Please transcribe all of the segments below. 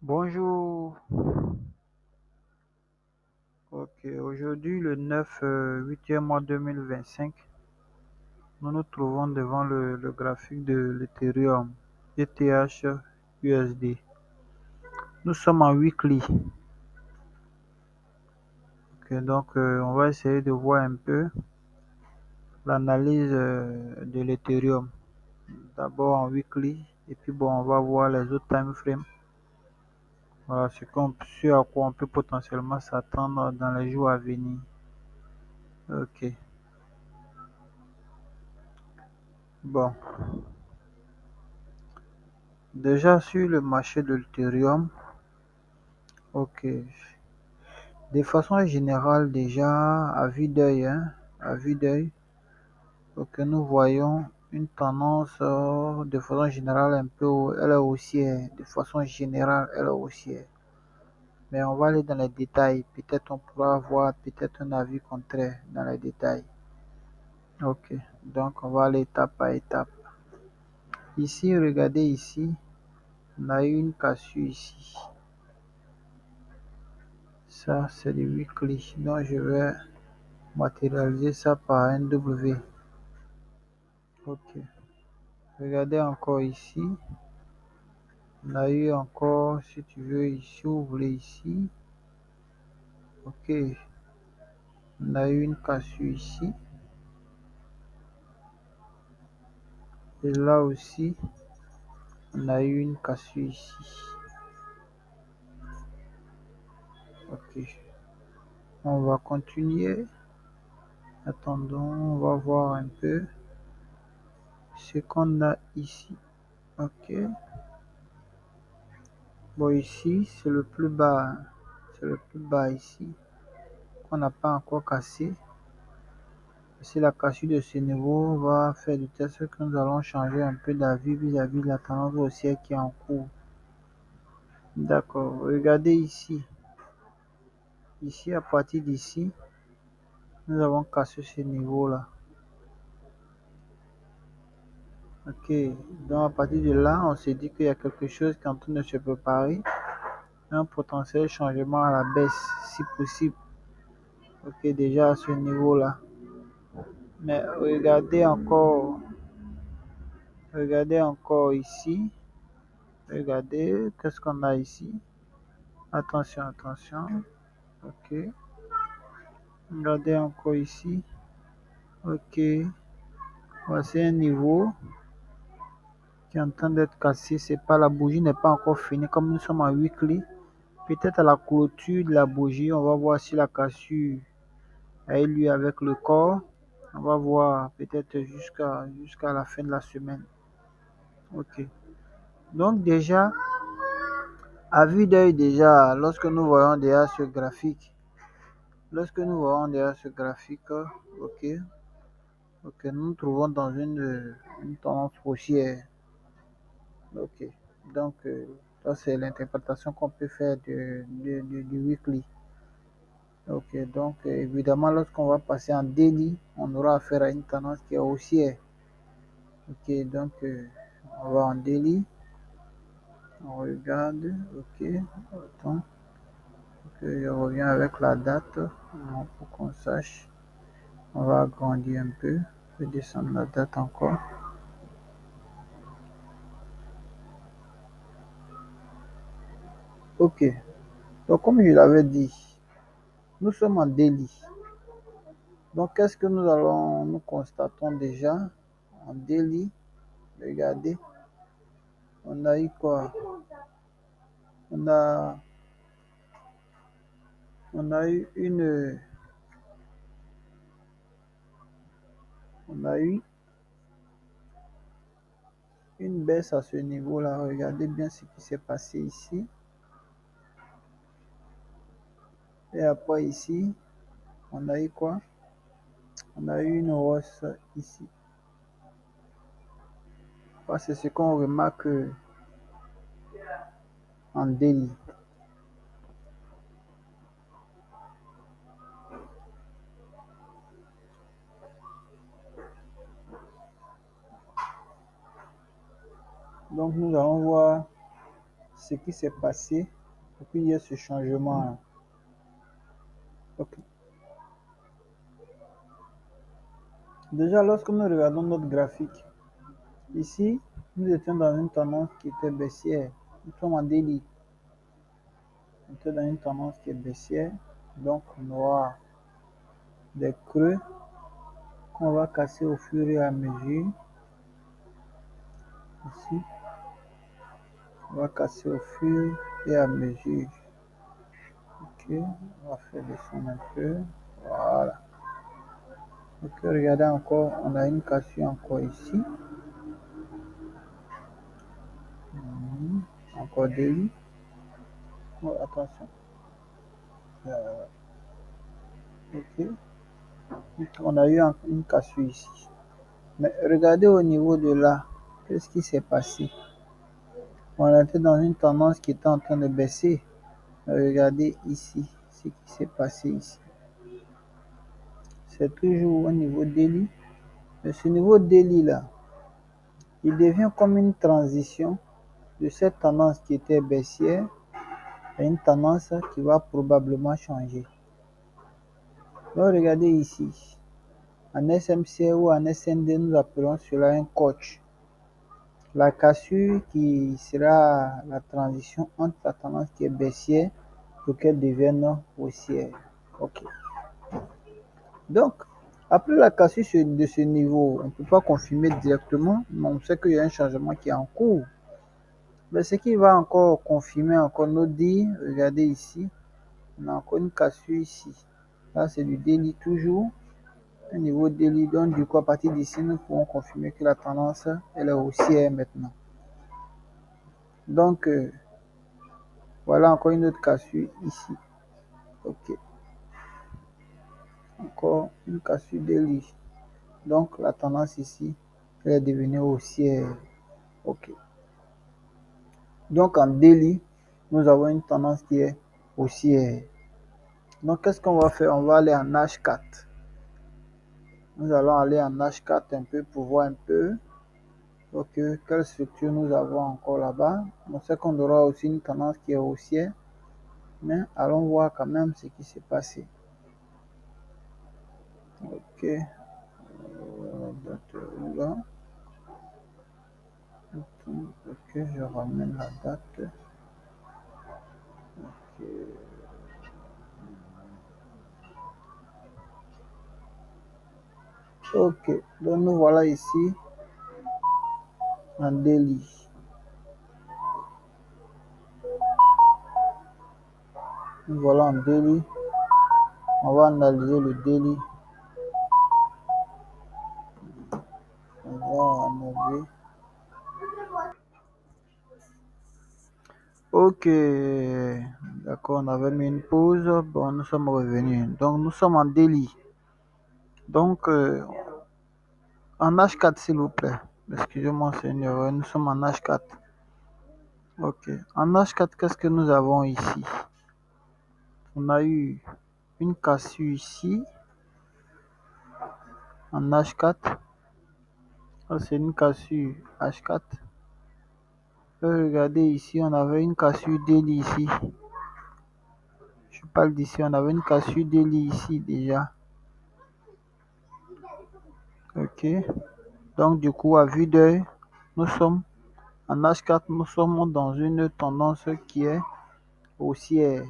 Bonjour. Ok, aujourd'hui, le 9 8e mois 2025, nous nous trouvons devant le graphique de l'Ethereum ETH USD. Nous sommes en weekly. Ok, donc, on va essayer de voir un peu l'analyse de l'Ethereum. D'abord en weekly, et puis bon, on va voir les autres time frames. Voilà ce à quoi on peut potentiellement s'attendre dans les jours à venir. Ok, bon. Déjà sur le marché de l'Ethereum, ok. De façon générale, déjà, à vue d'œil, ok, nous voyons une tendance de façon générale un peu, elle est haussière. De façon générale, elle est haussière. Mais on va aller dans les détails. Peut-être on pourra avoir peut-être un avis contraire dans les détails. Ok, donc on va aller étape par étape. Ici, regardez ici, on a eu une cassure ici. Ça, c'est du weekly. Donc, je vais matérialiser ça par un W. Ok. Regardez encore ici. On a eu encore, si tu veux, ici, vous voulez ici. Ok. On a eu une cassure ici. Et là aussi, on a eu une cassure ici. Ok. On va continuer. Attendons, on va voir un peu ce qu'on a ici. Ok. Bon, ici, c'est le plus bas. C'est le plus bas ici. On n'a pas encore cassé. Si la cassure de ce niveau va faire de telle sorte que nous allons changer un peu d'avis vis-à-vis de la tendance haussière qui est en cours. D'accord. Regardez ici. Ici, à partir d'ici, nous avons cassé ce niveau-là. Ok. Donc, à partir de là, on s'est dit qu'il y a quelque chose qui est en train de se préparer. Un potentiel changement à la baisse, si possible. Ok, déjà à ce niveau-là. Mais regardez encore ici. Regardez, qu'est-ce qu'on a ici? Attention, attention. Ok. Regardez encore ici. Ok. Voici un niveau qui est en train d'être cassé. C'est pas la bougie n'est pas encore finie. Comme nous sommes en weekly, peut-être à la clôture de la bougie, on va voir si la cassure a eu lieu avec le corps. On va voir peut-être jusqu'à la fin de la semaine. Ok. Donc déjà, à vue d'œil déjà, lorsque nous voyons déjà ce graphique, ok, ok, nous nous trouvons dans une tendance haussière. Ok, donc ça c'est l'interprétation qu'on peut faire du weekly. Ok, donc évidemment lorsqu'on va passer en daily, on aura affaire à une tendance qui est haussière. Ok, donc on va en daily, on regarde, ok, attends, ok, je reviens avec la date pour qu'on sache. On va agrandir un peu, je vais descendre la date encore. Ok, donc comme je l'avais dit, nous sommes en daily. Donc qu'est-ce que nous constatons déjà en daily? Regardez, on a eu quoi? On a, on a eu on a eu une baisse à ce niveau-là. Regardez bien ce qui s'est passé ici. Et après ici, on a eu quoi? On a eu une hausse ici. C'est ce qu'on remarque en daily. Donc nous allons voir ce qui s'est passé Et puis il y a ce changement. Ok. Déjà, lorsque nous regardons notre graphique, ici, nous étions dans une tendance qui était baissière. Nous sommes en délit. Nous étions dans une tendance qui est baissière. Donc, on aura des creux qu'on va casser au fur et à mesure. Ici, on va casser au fur et à mesure. Ok, on va faire descendre un peu. Voilà. Ok, regardez encore, on a une cassure encore ici. Encore délit. Oh, attention. Ok. On a eu une cassure ici. Mais regardez au niveau de là, qu'est-ce qui s'est passé? On était dans une tendance qui était en train de baisser. Regardez ici, ce qui s'est passé ici. C'est toujours au niveau délit. Mais ce niveau délit là, il devient comme une transition de cette tendance qui était baissière à une tendance qui va probablement changer. Donc regardez ici, en SMC ou en SND, nous appelons cela un coach. La cassure qui sera la transition entre la tendance qui est baissière pour qu'elle devienne haussière. Ok. Donc, après la cassure de ce niveau, on ne peut pas confirmer directement, mais on sait qu'il y a un changement qui est en cours. Mais ce qui va encore confirmer, encore nous dire, regardez ici, on a encore une cassure ici. Là, c'est du délit toujours, un niveau délit. Donc, du coup, à partir d'ici, nous pouvons confirmer que la tendance, elle est haussière maintenant. Donc, voilà encore une autre cassure ici. Ok. Encore une cassure délit. Donc, la tendance ici, elle est devenue haussière. Ok. Donc, en délit, nous avons une tendance qui est haussière. Donc, qu'est-ce qu'on va faire? On va aller en H4. Nous allons aller en H4 un peu pour voir un peu. Ok, quelle structure nous avons encore là-bas. On sait qu'on aura aussi une tendance qui est haussière. Mais allons voir quand même ce qui s'est passé. Ok. Là. Ok, je ramène la date. Ok. Ok, donc nous voilà ici en délit. Nous voilà en délit. On va analyser le délit. On va analyser. Ok, d'accord, on avait mis une pause. Bon, nous sommes revenus. Donc, nous sommes en délit. Donc, en H4, s'il vous plaît. Excusez-moi, c'est une erreur. Nous sommes en H4. Ok. En H4, qu'est-ce que nous avons ici? On a eu une cassure ici. En H4. Ça, c'est une cassure H4. Regardez ici, on avait une cassure délit ici. Je parle d'ici, on avait une cassure délit ici déjà. Ok. Donc, du coup, à vue d'œil, nous sommes en H4, nous sommes dans une tendance qui est haussière.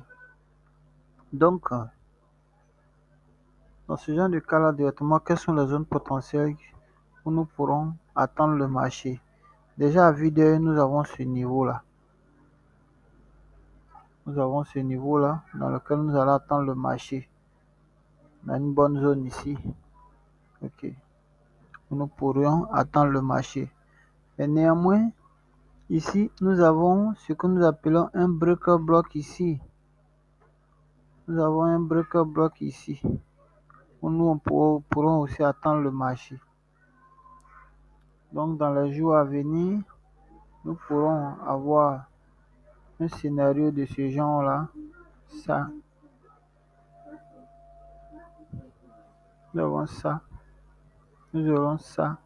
Donc, dans ce genre de cas-là, directement, quelles sont les zones potentielles où nous pourrons attendre le marché? Déjà, à vue d'œil, nous avons ce niveau-là. Nous avons ce niveau-là dans lequel nous allons attendre le marché. On a une bonne zone ici. Ok. Nous pourrions attendre le marché. Mais néanmoins, ici, nous avons ce que nous appelons un breaker block ici. Nous avons un breaker block ici. Où nous pourrons aussi attendre le marché. Donc, dans les jours à venir, nous pourrons avoir un scénario de ce genre-là. Ça. Nous avons ça. Nous aurons ça.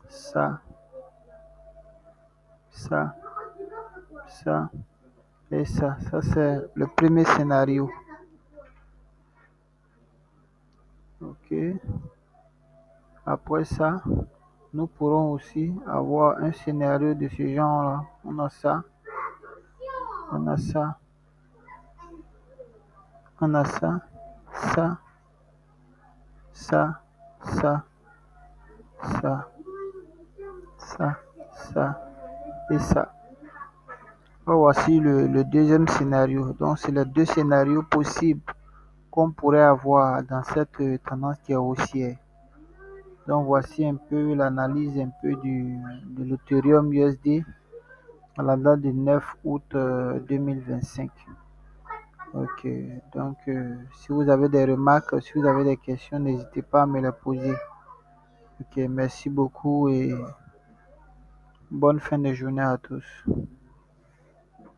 Ça. Ça. Ça. Et ça c'est le premier scénario. Ok. Après ça, nous pourrons aussi avoir un scénario de ce genre-là. On a ça, on a ça, ça, ça, ça, ça, ça, ça et ça. Voici le deuxième scénario. Donc, c'est les deux scénarios possibles qu'on pourrait avoir dans cette tendance qui est haussière. Donc, voici un peu l'analyse un peu de l'Ethereum USD à la date du 9 août 2025. Ok, donc si vous avez des remarques, si vous avez des questions, n'hésitez pas à me les poser. Ok, merci beaucoup et bonne fin de journée à tous.